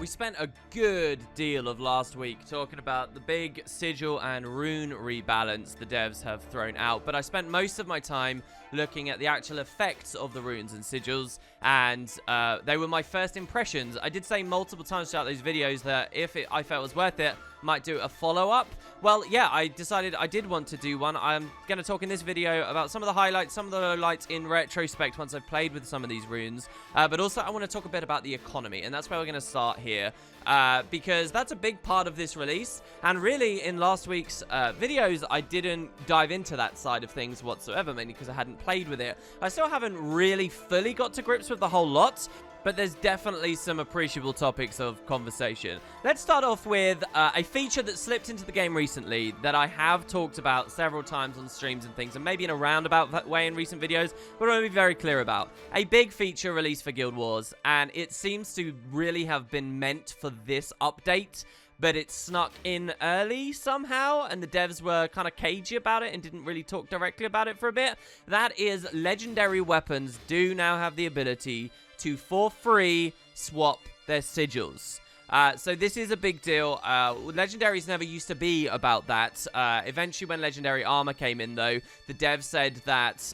We spent a good deal of last week talking about the big Sigil and Rune rebalance the devs have thrown out, but I spent most of my time looking at the actual effects of the runes and sigils, and they were my first impressions. I did say multiple times throughout those videos that if I felt it was worth it, might do a follow-up. Well, yeah, I decided I did want to do one. I'm going to talk in this video about some of the highlights, some of the lowlights in retrospect once I've played with some of these runes, but also I want to talk a bit about the economy, and that's where we're going to start here, because that's a big part of this release, and really in last week's videos I didn't dive into that side of things whatsoever, mainly because I hadn't played with it. I still haven't really fully got to grips with the whole lot, but there's definitely some appreciable topics of conversation. Let's start off with a feature that slipped into the game recently that I have talked about several times on streams and things, and maybe in a roundabout way in recent videos, but I want to be very clear about. A big feature released for Guild Wars, and it seems to really have been meant for this update, but it snuck in early somehow, and the devs were kind of cagey about it and didn't really talk directly about it for a bit. That is, legendary weapons do now have the ability to, for free, swap their sigils. So this is a big deal. Legendaries never used to be about that. Eventually, when Legendary Armor came in, though, the devs said that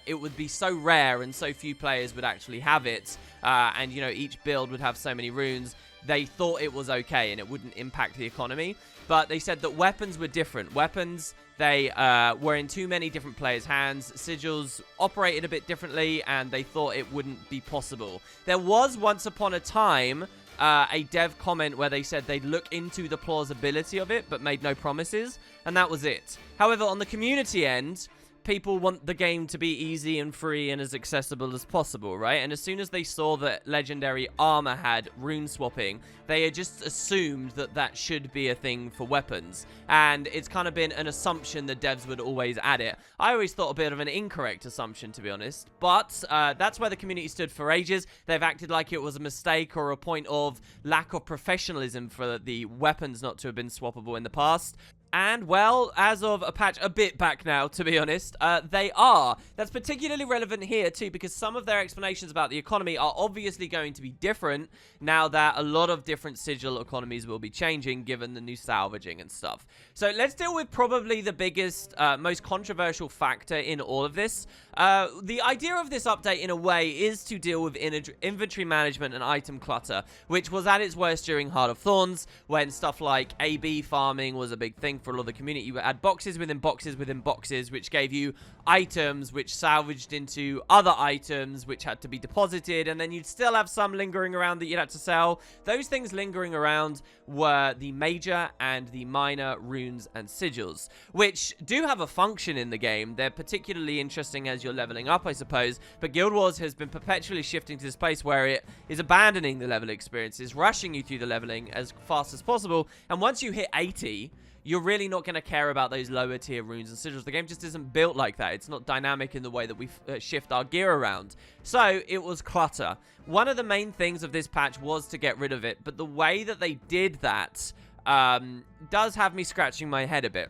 it would be so rare and so few players would actually have it, and, you know, each build would have so many runes. They thought it was okay and it wouldn't impact the economy, but they said that weapons were different. Weapons, they were in too many different players' hands. Sigils operated a bit differently, and they thought it wouldn't be possible. There was once upon a time a dev comment where they said they'd look into the plausibility of it, but made no promises, and that was it. However, on the community end, people want the game to be easy and free and as accessible as possible, right? And as soon as they saw that Legendary Armor had rune swapping, they had just assumed that that should be a thing for weapons. And it's kind of been an assumption that devs would always add it. I always thought a bit of an incorrect assumption, to be honest. But that's where the community stood for ages. They've acted like it was a mistake or a point of lack of professionalism for the weapons not to have been swappable in the past. And, well, as of a patch a bit back now, to be honest, they are. That's particularly relevant here, too, because some of their explanations about the economy are obviously going to be different now that a lot of different sigil economies will be changing, given the new salvaging and stuff. So let's deal with probably the biggest, most controversial factor in all of this. The idea of this update, in a way, is to deal with inventory management and item clutter, which was at its worst during Heart of Thorns, when stuff like AB farming was a big thing for a lot of the community. You had boxes within boxes within boxes, which gave you items which salvaged into other items which had to be deposited, and then you'd still have some lingering around that you'd have to sell. Those things lingering around were the major and the minor runes and sigils, which do have a function in the game. They're particularly interesting as you're leveling up, I suppose, but Guild Wars has been perpetually shifting to this place where it is abandoning the level experiences, rushing you through the leveling as fast as possible, and once you hit 80, you're really not going to care about those lower tier runes and sigils. The game just isn't built like that. It's not dynamic in the way that we shift our gear around. So it was clutter. One of the main things of this patch was to get rid of it, but the way that they did that does have me scratching my head a bit.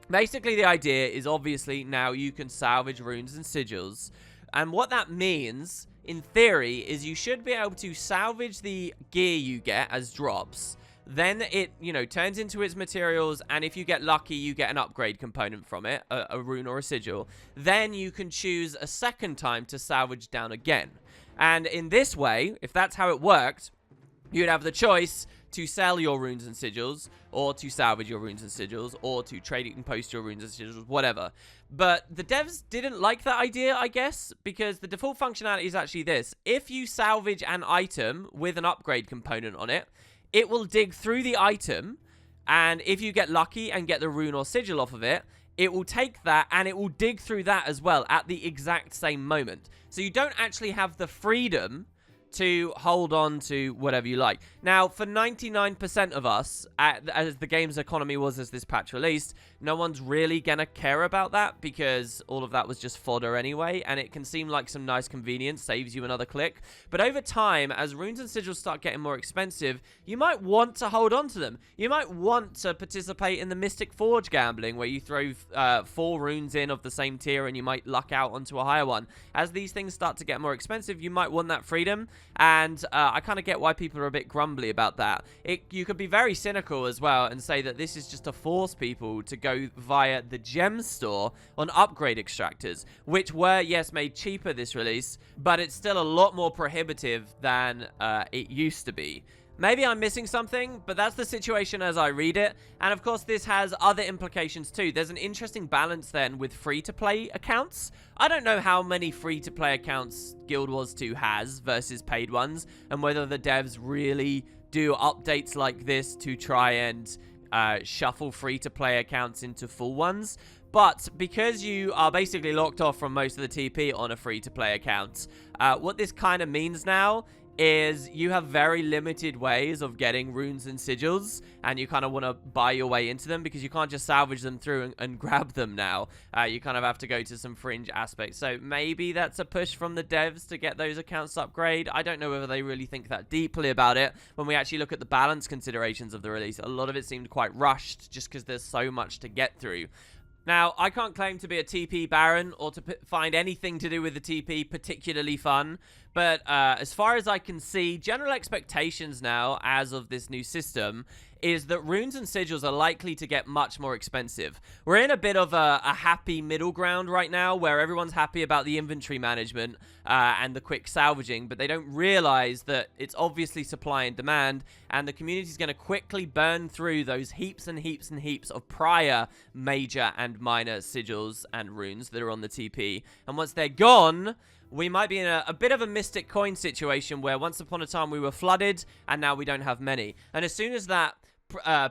Basically, the idea is obviously now you can salvage runes and sigils, and what that means, in theory, is you should be able to salvage the gear you get as drops. Then it, you know, turns into its materials, and if you get lucky, you get an upgrade component from it, a rune or a sigil. Then you can choose a second time to salvage down again. And in this way, if that's how it worked, you'd have the choice to sell your runes and sigils, or to salvage your runes and sigils, or to trade and post your runes and sigils, whatever. But the devs didn't like that idea, I guess, because the default functionality is actually this. If you salvage an item with an upgrade component on it, it will dig through the item, and if you get lucky and get the rune or sigil off of it, it will take that and it will dig through that as well at the exact same moment. So you don't actually have the freedom to hold on to whatever you like. Now, for 99% of us, as the game's economy was as this patch released, no one's really gonna care about that because all of that was just fodder anyway, and it can seem like some nice convenience, saves you another click. But over time, as runes and sigils start getting more expensive, you might want to hold on to them. You might want to participate in the Mystic Forge gambling, where you throw 4 runes in of the same tier and you might luck out onto a higher one. As these things start to get more expensive, you might want that freedom. And I kind of get why people are a bit grumbly about that. You could be very cynical as well and say that this is just to force people to go via the gem store on upgrade extractors, which were, yes, made cheaper this release, but it's still a lot more prohibitive than it used to be. Maybe I'm missing something, but that's the situation as I read it. And of course, this has other implications too. There's an interesting balance then with free-to-play accounts. I don't know how many free-to-play accounts Guild Wars 2 has versus paid ones, and whether the devs really do updates like this to try and shuffle free-to-play accounts into full ones. But because you are basically locked off from most of the TP on a free-to-play account, what this kind of means now is you have very limited ways of getting runes and sigils, and you kind of want to buy your way into them because you can't just salvage them through and grab them now. You kind of have to go to some fringe aspects. So maybe that's a push from the devs to get those accounts upgrade. I don't know whether they really think that deeply about it. When we actually look at the balance considerations of the release, a lot of it seemed quite rushed just because there's so much to get through. Now, I can't claim to be a TP baron or to find anything to do with the TP particularly fun, but as far as I can see, general expectations now, as of this new system, is that runes and sigils are likely to get much more expensive. We're in a bit of a happy middle ground right now, where everyone's happy about the inventory management and the quick salvaging, but they don't realize that it's obviously supply and demand, and the community's going to quickly burn through those heaps and heaps and heaps of prior major and minor sigils and runes that are on the TP. And once they're gone, we might be in a bit of a mystic coin situation where once upon a time we were flooded and now we don't have many. And as soon as that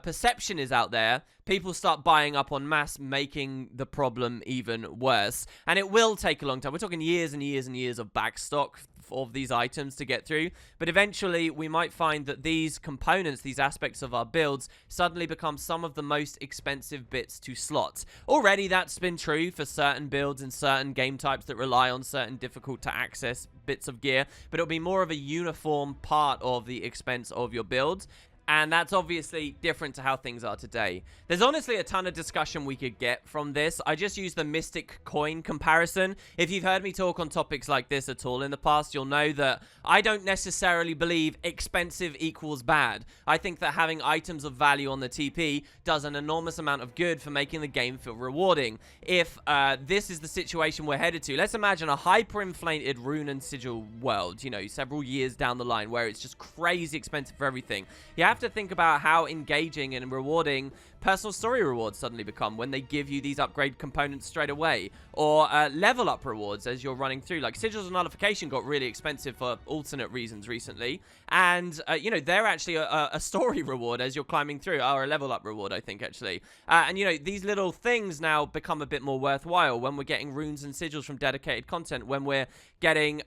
perception is out there, people start buying up en masse, making the problem even worse. And it will take a long time. We're talking years and years and years of backstock of these items to get through. But eventually, we might find that these components, these aspects of our builds, suddenly become some of the most expensive bits to slot. Already, that's been true for certain builds and certain game types that rely on certain difficult-to-access bits of gear. But it'll be more of a uniform part of the expense of your build. And that's obviously different to how things are today. There's honestly a ton of discussion we could get from this. I just used the Mystic Coin comparison. If you've heard me talk on topics like this at all in the past, you'll know that I don't necessarily believe expensive equals bad. I think that having items of value on the TP does an enormous amount of good for making the game feel rewarding. If this is the situation we're headed to, let's imagine a hyperinflated rune and sigil world, you know, several years down the line, where it's just crazy expensive for everything. You have to think about how engaging and rewarding personal story rewards suddenly become when they give you these upgrade components straight away, or level up rewards as you're running through. Like sigils of nullification got really expensive for alternate reasons recently, and you know, they're actually a story reward as you're climbing through, or a level up reward, I think, actually. And you know, these little things now become a bit more worthwhile when we're getting runes and sigils from dedicated content, when we're getting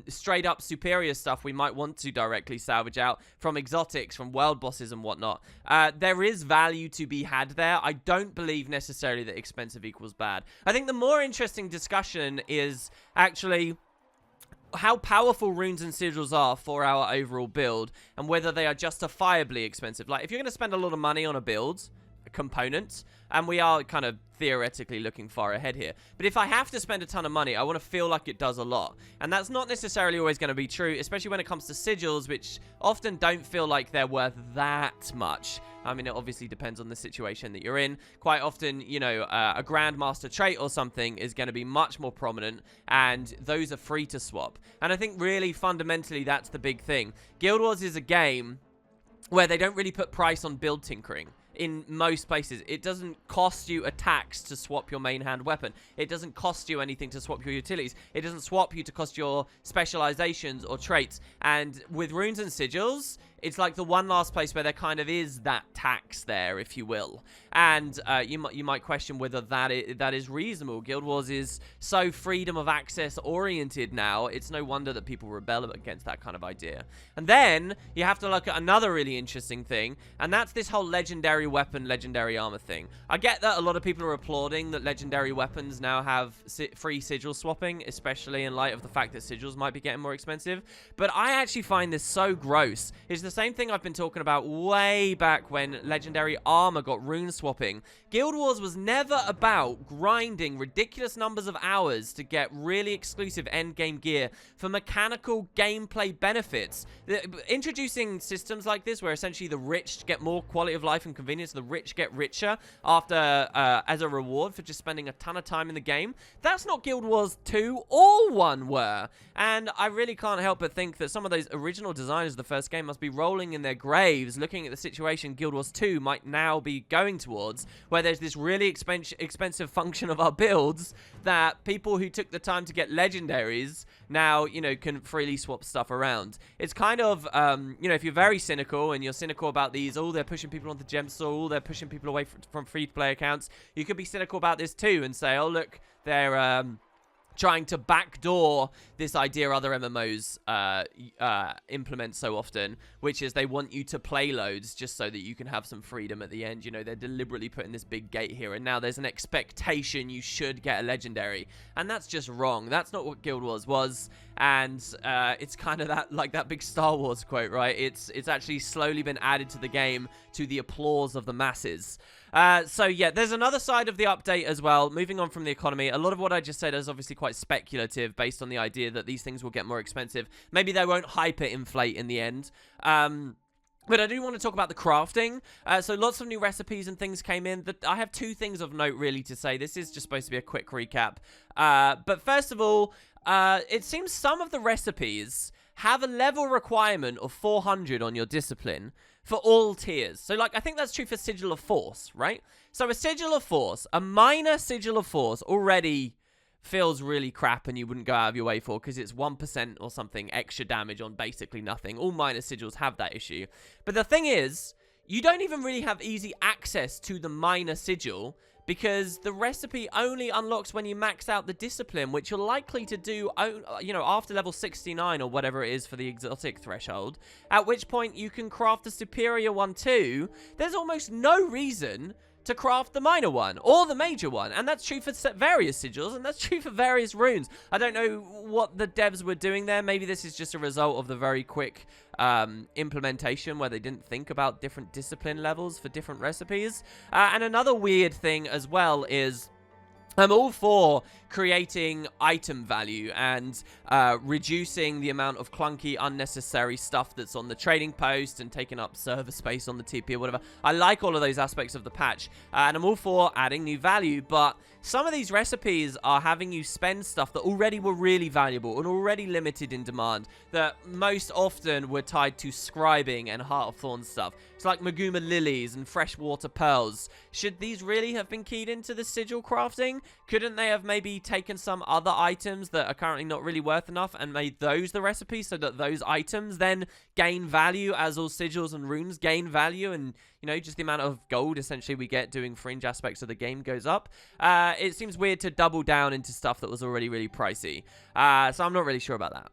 straight up superior stuff we might want to directly salvage out from exotics, from world bosses and whatnot. There is value to be had there. I don't believe necessarily that expensive equals bad. I think the more interesting discussion is actually how powerful runes and sigils are for our overall build, and whether they are justifiably expensive. Like, if you're going to spend a lot of money on a build component, and we are kind of theoretically looking far ahead here, but if I have to spend a ton of money, I want to feel like it does a lot, and that's not necessarily always going to be true, especially when it comes to sigils, which often don't feel like they're worth that much. I mean, it obviously depends on the situation that you're in. Quite often, you know, a Grandmaster trait or something is going to be much more prominent, and those are free to swap. And I think really fundamentally that's the big thing. Guild Wars is a game where they don't really put price on build tinkering. In most places, it doesn't cost you a tax to swap your main hand weapon. It doesn't cost you anything to swap your utilities. It doesn't swap you to cost your specializations or traits. And with runes and sigils, it's like the one last place where there kind of is that tax there, if you will. And you might question whether that is reasonable. Guild Wars is so freedom of access oriented now, it's no wonder that people rebel against that kind of idea. And then you have to look at another really interesting thing, and that's this whole legendary legendary weapon, legendary armor thing. I get that a lot of people are applauding that legendary weapons now have free sigil swapping, especially in light of the fact that sigils might be getting more expensive. But I actually find this so gross. It's the same thing I've been talking about way back when legendary armor got rune swapping. Guild Wars was never about grinding ridiculous numbers of hours to get really exclusive endgame gear for mechanical gameplay benefits. Introducing systems like this where essentially the rich get more quality of life and convenience, the rich get richer after as a reward for just spending a ton of time in the game, that's not Guild Wars 2 or 1 were. And I really can't help but think that some of those original designers of the first game must be rolling in their graves looking at the situation Guild Wars 2 might now be going towards, where there's this really expensive function of our builds that people who took the time to get legendaries now, you know, can freely swap stuff around. It's kind of, you know, if you're very cynical and you're cynical about these, oh, they're pushing people onto gem store, they're pushing people away from free-to-play accounts, you could be cynical about this too and say, oh, look, they're trying to backdoor this idea other MMOs implement so often, which is they want you to play loads just so that you can have some freedom at the end. You know, they're deliberately putting this big gate here, and now there's an expectation you should get a legendary, and that's just wrong. That's not what Guild Wars was, and it's kind of that big Star Wars quote, right? It's actually slowly been added to the game to the applause of the masses. So yeah, there's another side of the update as well. Moving on from the economy, a lot of what I just said is obviously quite speculative based on the idea that these things will get more expensive. Maybe they won't hyper-inflate in the end. But I do want to talk about the crafting. So lots of new recipes and things came in. I have two things of note really to say. This is just supposed to be a quick recap. But first of all, it seems some of the recipes have a level requirement of 400 on your discipline for all tiers. So, like, I think that's true for Sigil of Force, right? So a Sigil of Force, a minor Sigil of Force already feels really crap and you wouldn't go out of your way for, because it's 1% or something extra damage on basically nothing. All minor sigils have that issue. But the thing is, you don't even really have easy access to the minor sigil, because the recipe only unlocks when you max out the discipline, which you're likely to do, you know, after level 69 or whatever it is for the exotic threshold, at which point you can craft the superior one too. There's almost no reason to craft the minor one or the major one, and that's true for various sigils, and that's true for various runes. I don't know what the devs were doing there. Maybe this is just a result of the very quick implementation where they didn't think about different discipline levels for different recipes. And another weird thing as well is I'm all for creating item value and reducing the amount of clunky, unnecessary stuff that's on the trading post and taking up server space on the TP or whatever. I like all of those aspects of the patch, and I'm all for adding new value, but some of these recipes are having you spend stuff that already were really valuable and already limited in demand, that most often were tied to scribing and Heart of Thorns stuff. It's like Maguma Lilies and Freshwater Pearls. Should these really have been keyed into the sigil crafting? Couldn't they have maybe taken some other items that are currently not really worth enough and made those the recipe so that those items then gain value as all sigils and runes gain value, and, you know, just the amount of gold essentially we get doing fringe aspects of the game goes up? It seems weird to double down into stuff that was already really pricey. So I'm not really sure about that.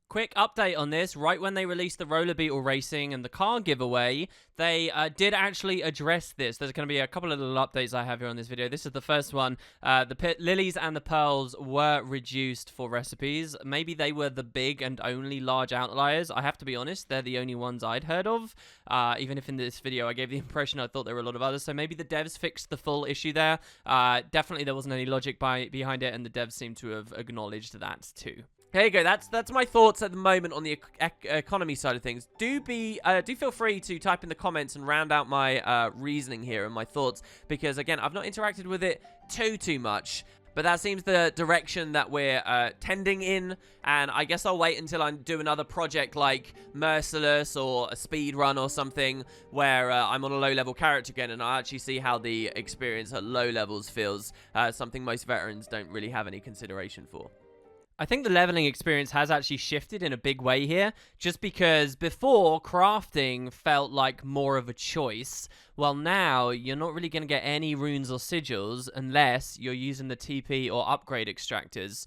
Quick update on this. Right when they released the roller beetle racing and the car giveaway, they did actually address this. There's going to be a couple of little updates I have here on this video. This is the first one. The lilies and the pearls were reduced for recipes. Maybe they were the big and only large outliers. I have to be honest, they're the only ones I'd heard of. Even if in this video I gave the impression I thought there were a lot of others. So maybe the devs fixed the full issue there. Definitely there wasn't any logic behind it, and the devs seem to have acknowledged that too. There you go. That's my thoughts at the moment on the economy side of things. Do feel free to type in the comments and round out my reasoning here and my thoughts, because again, I've not interacted with it too much, but that seems the direction that we're tending in, and I guess I'll wait until I do another project like Merciless or a speed run or something where I'm on a low-level character again, and I actually see how the experience at low levels feels, something most veterans don't really have any consideration for. I think the leveling experience has actually shifted in a big way here, just because before, crafting felt like more of a choice, while now you're not really going to get any runes or sigils unless you're using the TP or upgrade extractors.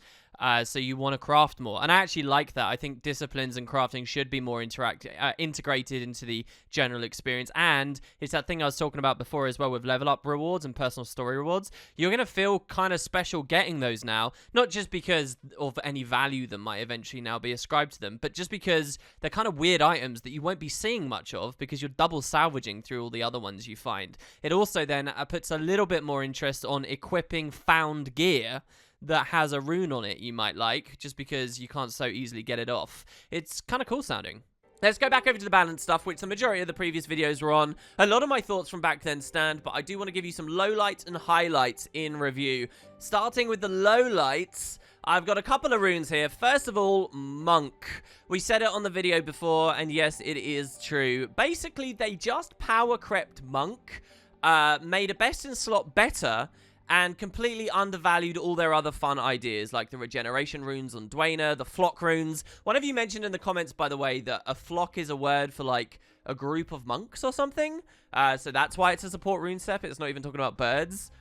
So you want to craft more. And I actually like that. I think disciplines and crafting should be more integrated into the general experience. And it's that thing I was talking about before as well with level up rewards and personal story rewards. You're going to feel kind of special getting those now. Not just because of any value that might eventually now be ascribed to them, but just because they're kind of weird items that you won't be seeing much of because you're double salvaging through all the other ones you find. It also then puts a little bit more interest on equipping found gear that has a rune on it you might like, just because you can't so easily get it off. It's kind of cool sounding. Let's go back over to the balance stuff, which the majority of the previous videos were on. A lot of my thoughts from back then stand, but I do want to give you some lowlights and highlights in review. Starting with the lowlights, I've got a couple of runes here. First of all, Monk. We said it on the video before, and yes, it is true. Basically, they just power crept Monk, made a best in slot better, and completely undervalued all their other fun ideas, like the regeneration runes on Dwayne, the flock runes. One of you mentioned in the comments, by the way, that a flock is a word for, like, a group of monks or something. So that's why it's a support rune step. It's not even talking about birds,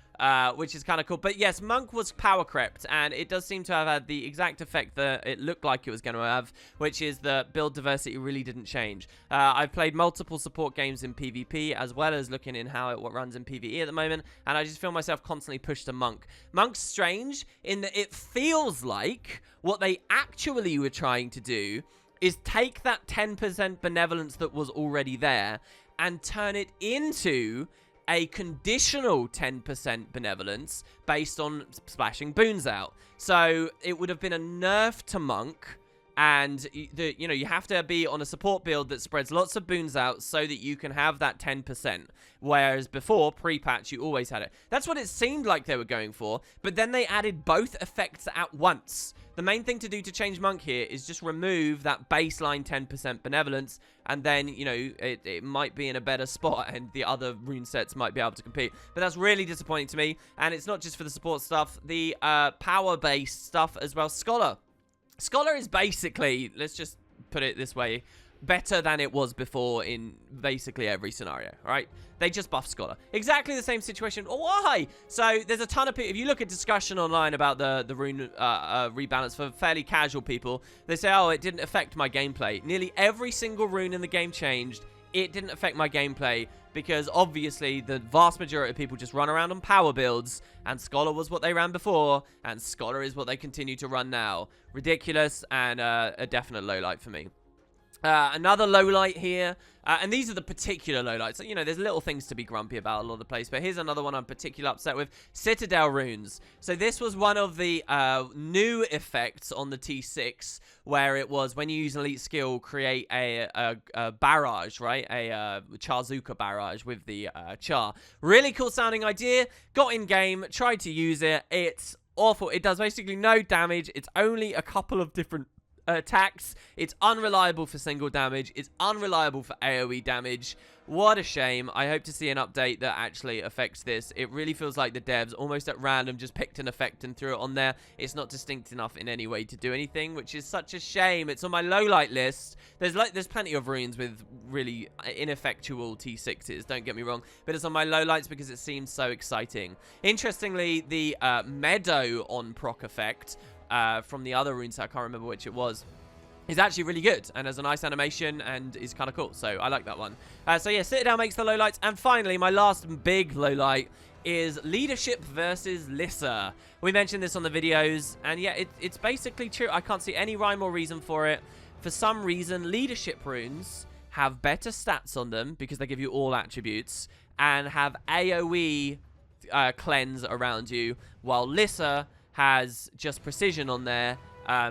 which is kind of cool. But yes, Monk was power crept, and it does seem to have had the exact effect that it looked like it was going to have, which is that build diversity really didn't change. I've played multiple support games in PvP, as well as looking in how it runs in PvE at the moment, and I just feel myself constantly pushed to Monk. Monk's strange in that it feels like what they actually were trying to do is take that 10% benevolence that was already there and turn it into a conditional 10% benevolence based on splashing boons out. So it would have been a nerf to Monk, and you have to be on a support build that spreads lots of boons out so that you can have that 10%. Whereas before, pre-patch, you always had it. That's what it seemed like they were going for, but then they added both effects at once. The main thing to do to change Monk here is just remove that baseline 10% benevolence, and then, it might be in a better spot, and the other rune sets might be able to compete. But that's really disappointing to me, and it's not just for the support stuff, the power-based stuff as well. Scholar is basically, let's just put it this way, better than it was before in basically every scenario, right? They just buff Scholar. Exactly the same situation. Why? So there's a ton of people, if you look at discussion online about the rune rebalance for fairly casual people, they say, oh, it didn't affect my gameplay. Nearly every single rune in the game changed. It didn't affect my gameplay because obviously the vast majority of people just run around on power builds, and Scholar was what they ran before, and Scholar is what they continue to run now. Ridiculous, and a definite low light for me. Another low light here, and these are the particular low lights. There's little things to be grumpy about all over the place, but here's another one I'm particularly upset with. Citadel runes. So this was one of the new effects on the T6, where it was when you use an elite skill, create a barrage, right? A Charzuka barrage with the Char. Really cool sounding idea. Got in game, tried to use it. It's awful. It does basically no damage. It's only a couple of different attacks. It's unreliable for single damage. It's unreliable for AoE damage. What a shame. I hope to see an update that actually affects this. It really feels like the devs almost at random just picked an effect and threw it on there. It's not distinct enough in any way to do anything, which is such a shame. It's on my low light list. There's plenty of runes with really ineffectual T6s, don't get me wrong, but it's on my low lights because it seems so exciting. Interestingly, the Meadow on proc effect from the other rune set, I can't remember which it was, is actually really good and has a nice animation and is kind of cool, so I like that one. So yeah, Citadel makes the lowlights, and finally my last big lowlight is leadership versus Lissa. We mentioned this on the videos, and yeah, it's basically true. I can't see any rhyme or reason for it. For some reason, leadership runes have better stats on them because they give you all attributes and have AoE cleanse around you, while Lissa has just precision on there,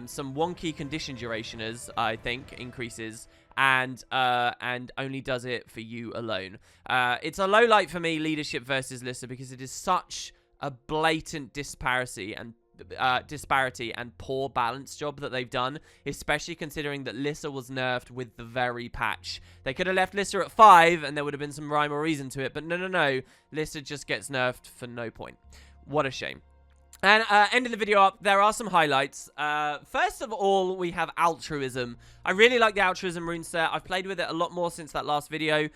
some wonky condition durationers, I think, increases, and only does it for you alone. It's a low light for me, leadership versus Lissa, because it is such a blatant disparity and poor balance job that they've done, especially considering that Lissa was nerfed with the very patch. They could have left Lissa at 5 and there would have been some rhyme or reason to it, but no. Lissa just gets nerfed for no point. What a shame. And ending the video up, there are some highlights. First of all, we have Altruism. I really like the Altruism rune set. I've played with it a lot more since that last video.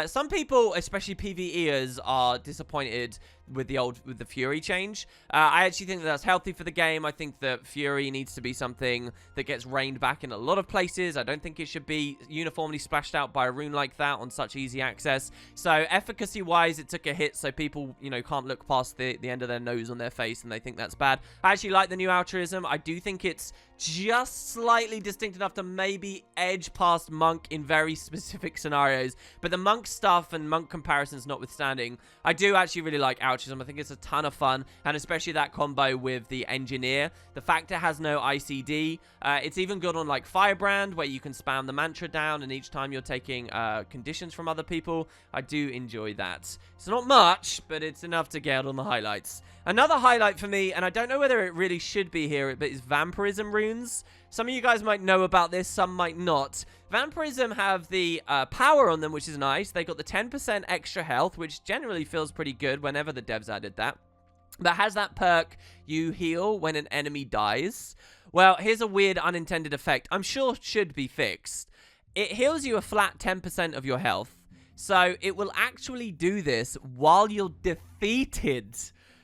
Some people, especially PvEers, are disappointed with the Fury change. I actually think that's healthy for the game. I think that Fury needs to be something that gets reined back in a lot of places. I don't think it should be uniformly splashed out by a rune like that on such easy access. So efficacy-wise, it took a hit, so people, you know, can't look past the end of their nose on their face and they think that's bad. I actually like the new Altruism. I do think it's just slightly distinct enough to maybe edge past Monk in very specific scenarios. But the Monk stuff and Monk comparisons notwithstanding, I do actually really like Altruism. I think it's a ton of fun, and especially that combo with the Engineer. The fact it has no ICD, it's even good on like Firebrand, where you can spam the mantra down, and each time you're taking conditions from other people. I do enjoy that. It's not much, but it's enough to get on the highlights. Another highlight for me, and I don't know whether it really should be here, but is Vampirism runes. Some of you guys might know about this, some might not. Vampirism have the power on them, which is nice. They got the 10% extra health, which generally feels pretty good whenever the devs added that. But has that perk, you heal when an enemy dies. Well, here's a weird unintended effect. I'm sure should be fixed. It heals you a flat 10% of your health. So it will actually do this while you're defeated.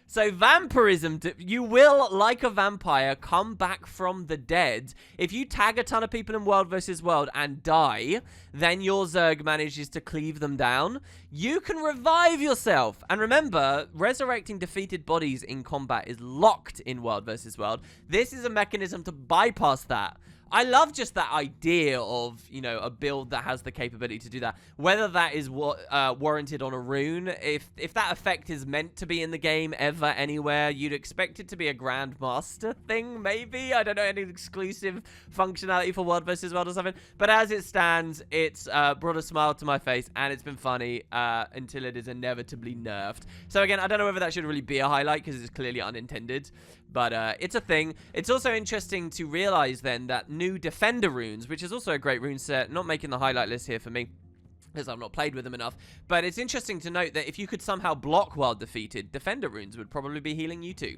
So vampirism, you will, like a vampire, come back from the dead. If you tag a ton of people in World vs. World and die, then your Zerg manages to cleave them down. You can revive yourself. And remember, resurrecting defeated bodies in combat is locked in World vs. World. This is a mechanism to bypass that. I love just that idea of, you know, a build that has the capability to do that. Whether that is warranted on a rune, if that effect is meant to be in the game ever, anywhere, you'd expect it to be a Grandmaster thing, maybe? I don't know, any exclusive functionality for World vs. World or something. But as it stands, it's brought a smile to my face, and it's been funny until it is inevitably nerfed. So again, I don't know whether that should really be a highlight, because it's clearly unintended. But it's a thing. It's also interesting to realize then that new Defender runes, which is also a great rune set, not making the highlight list here for me, because I've not played with them enough. But it's interesting to note that if you could somehow block while defeated, Defender runes would probably be healing you too.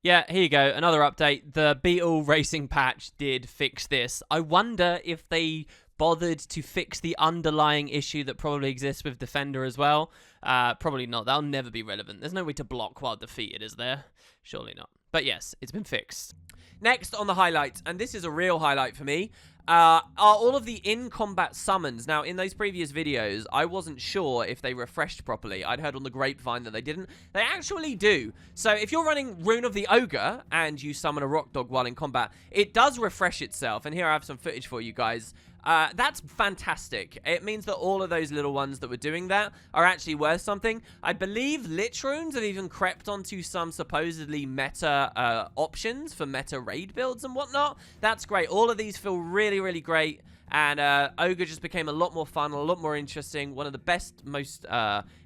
Yeah, here you go. Another update. The Beetle Racing patch did fix this. I wonder if they bothered to fix the underlying issue that probably exists with Defender as well. Probably not. That'll never be relevant. There's no way to block while defeated, is there? Surely not. But yes, it's been fixed. Next on the highlights, and this is a real highlight for me, are all of the in-combat summons. Now, in those previous videos, I wasn't sure if they refreshed properly. I'd heard on the grapevine that they didn't. They actually do. So if you're running Rune of the Ogre and you summon a Rock Dog while in combat, it does refresh itself. And here I have some footage for you guys. That's fantastic. It means that all of those little ones that were doing that are actually worth something. I believe Lich Runes have even crept onto some supposedly meta options for meta raid builds and whatnot. That's great. All of these feel really, really great. And Ogre just became a lot more fun, a lot more interesting. One of the best, most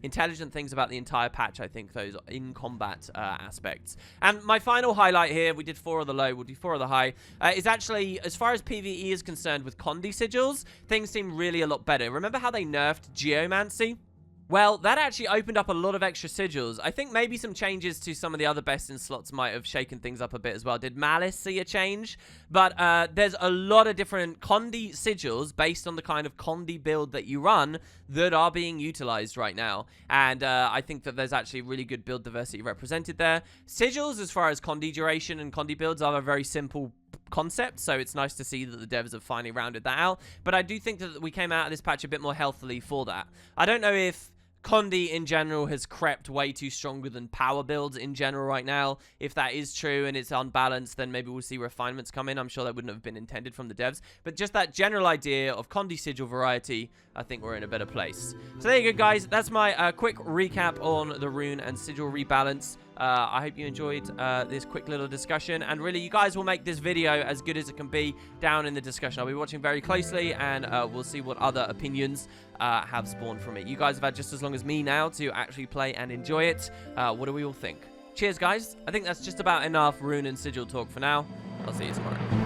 intelligent things about the entire patch, I think, those in-combat aspects. And my final highlight here, we did 4 of the low, we'll do 4 of the high, is actually, as far as PvE is concerned with Condi sigils, things seem really a lot better. Remember how they nerfed Geomancy? Well, that actually opened up a lot of extra sigils. I think maybe some changes to some of the other best in slots might have shaken things up a bit as well. Did Malice see a change? But there's a lot of different Condi sigils based on the kind of Condi build that you run that are being utilized right now. And I think that there's actually really good build diversity represented there. Sigils, as far as Condi duration and Condi builds, are a very simple concept, so it's nice to see that the devs have finally rounded that out. But I do think that we came out of this patch a bit more healthily for that. I don't know if Condi in general has crept way too stronger than power builds in general right now. If that is true and it's unbalanced, then maybe we'll see refinements come in. I'm sure that wouldn't have been intended from the devs. But just that general idea of Condi sigil variety, I think we're in a better place. So there you go, guys. That's my quick recap on the Rune and Sigil rebalance. I hope you enjoyed this quick little discussion, and really you guys will make this video as good as it can be down in the discussion. I'll be watching very closely, and we'll see what other opinions have spawned from it. You guys have had just as long as me now to actually play and enjoy it. What do we all think? Cheers, guys. I think that's just about enough Rune and Sigil talk for now. I'll see you tomorrow.